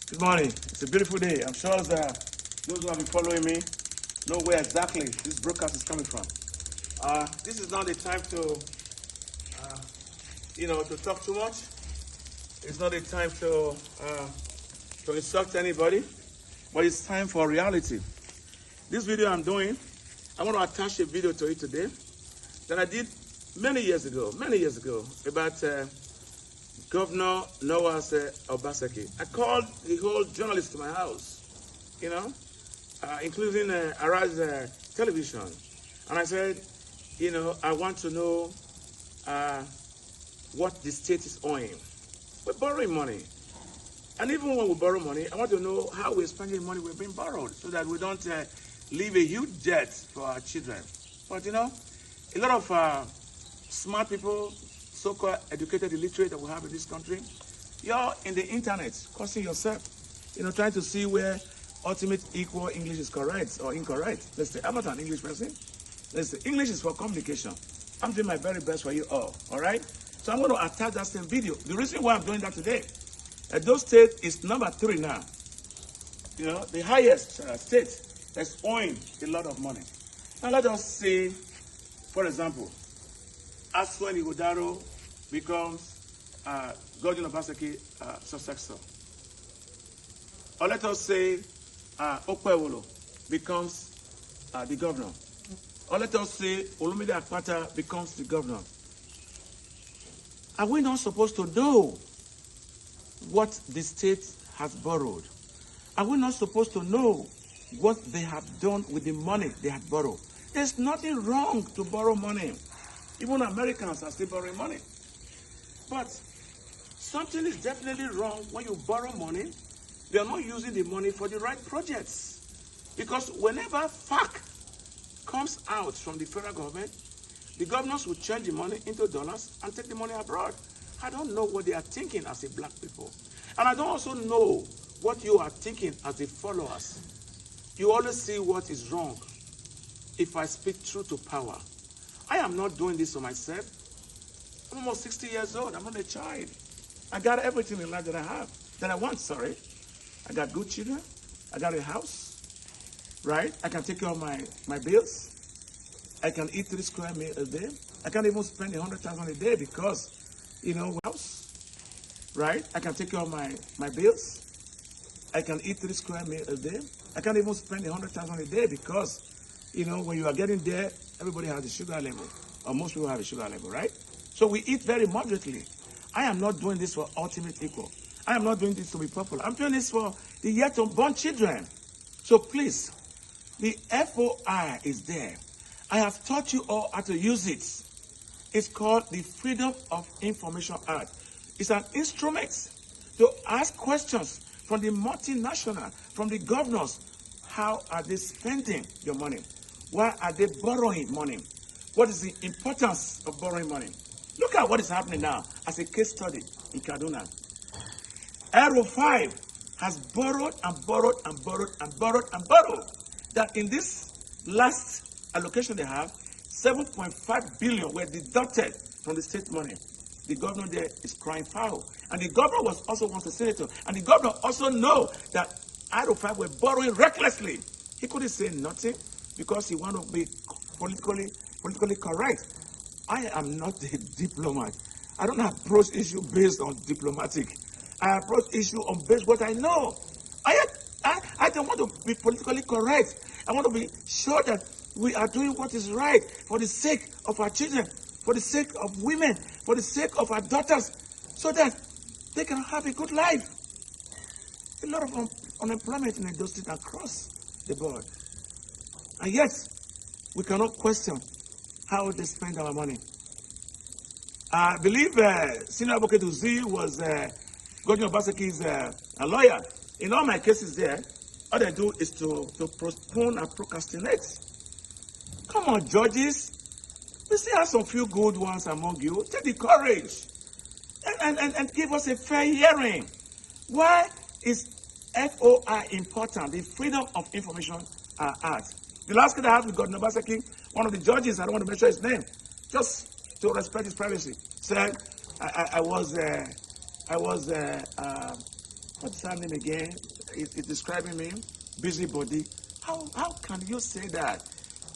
Good morning. It's a beautiful day. I'm sure that those who have been following me know where exactly this broadcast is coming from. This is not the time to, to talk too much. It's not the time to insult anybody, but it's time for reality. This video I'm doing, I want to attach a video to it today that I did many years ago, about Governor Noah Obaseki. I called the whole journalists to my house, including Arise Television. And I said, I want to know what the state is owing. We're borrowing money. And even when we borrow money, I want to know how we're spending money we've been borrowed so that we don't leave a huge debt for our children. But, a lot of smart people, so-called educated illiterate that we have in this country, you're in the internet, cursing yourself, trying to see where ultimate equal English is correct or incorrect. Let's say, I'm not an English person. Let's say, English is for communication. I'm doing my very best for you all right? So I'm going to attach that same video. The reason why I'm doing that today, Edo State is number 3 now. The highest state that's owing a lot of money. Now let us say, for example, as when Ighodaro becomes Governor Obaseki successor. Or let us say Okpewolo becomes the governor. Or let us say Olumide Akpata becomes the governor. Are we not supposed to know what the state has borrowed? Are we not supposed to know what they have done with the money they have borrowed? There's nothing wrong to borrow money. Even Americans are still borrowing money. But something is definitely wrong when you borrow money. You are not using the money for the right projects. Because whenever FAC comes out from the federal government, the governors will change the money into dollars and take the money abroad. I don't know what they are thinking as a black people. And I don't also know what you are thinking as the followers. You always see what is wrong if I speak truth to power. I am not doing this for myself. I'm almost 60 years old. I'm not a child. I got everything in life that I want, sorry. I got good children. I got a house, right? I can take care of my bills. I can eat 3 square meals a day. I can't even spend 100,000 a day because, house, right? I can take care of my bills. I can eat 3 square meals a day. I can't even spend 100,000 a day because, when you are getting there, everybody has a sugar level, or most people have a sugar level, right? So we eat very moderately. I am not doing this for ultimate equal. I am not doing this to be popular. I'm doing this for the yet unborn children. So please, the FOI is there. I have taught you all how to use it. It's called the Freedom of Information Act. It's an instrument to ask questions from the multinational, from the governors. How are they spending your money? Why are they borrowing money? What is the importance of borrowing money? Look at what is happening now as a case study in Kaduna. Aero 5 has borrowed and borrowed and borrowed and borrowed and borrowed. That in this last allocation they have, 7.5 billion were deducted from the state money. The governor there is crying foul. And the governor was also once a senator. And the governor also know that Aero 5 were borrowing recklessly. He couldn't say nothing because he wanted to be politically correct. I am not a diplomat. I don't approach issue based on diplomatic. I approach issue on based what I know. I don't want to be politically correct. I want to be sure that we are doing what is right for the sake of our children, for the sake of women, for the sake of our daughters, so that they can have a good life. A lot of unemployment in Edo State across the board. And yet, we cannot question how they spend our money. I believe Senior Advocate Uzi was Governor Obaseki's a lawyer. In all my cases there, all they do is to postpone and procrastinate. Come on, judges. We still have some few good ones among you. Take the courage and give us a fair hearing. Why is FOI important, the Freedom of Information Act? The last case I had with Governor Obaseki, one of the judges, I don't want to mention his name, just to respect his privacy, said I was What's her name again? It's describing me. Busybody. How can you say that?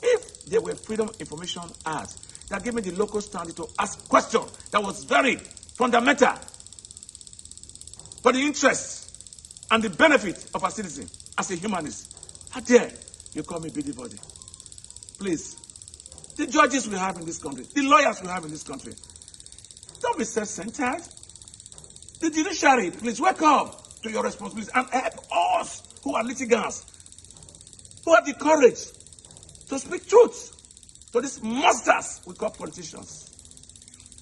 If there were Freedom Information Act that gave me the local standing to ask questions that was very fundamental for the interests and the benefit of a citizen as a humanist, how dare you call me busybody? Please, the judges we have in this country, the lawyers we have in this country, don't be self-centered. The judiciary, please wake up to your responsibilities and help us who are litigants, who have the courage to speak truth to these monsters we call politicians.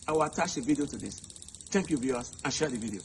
I will attach a video to this. Thank you, viewers, and share the video.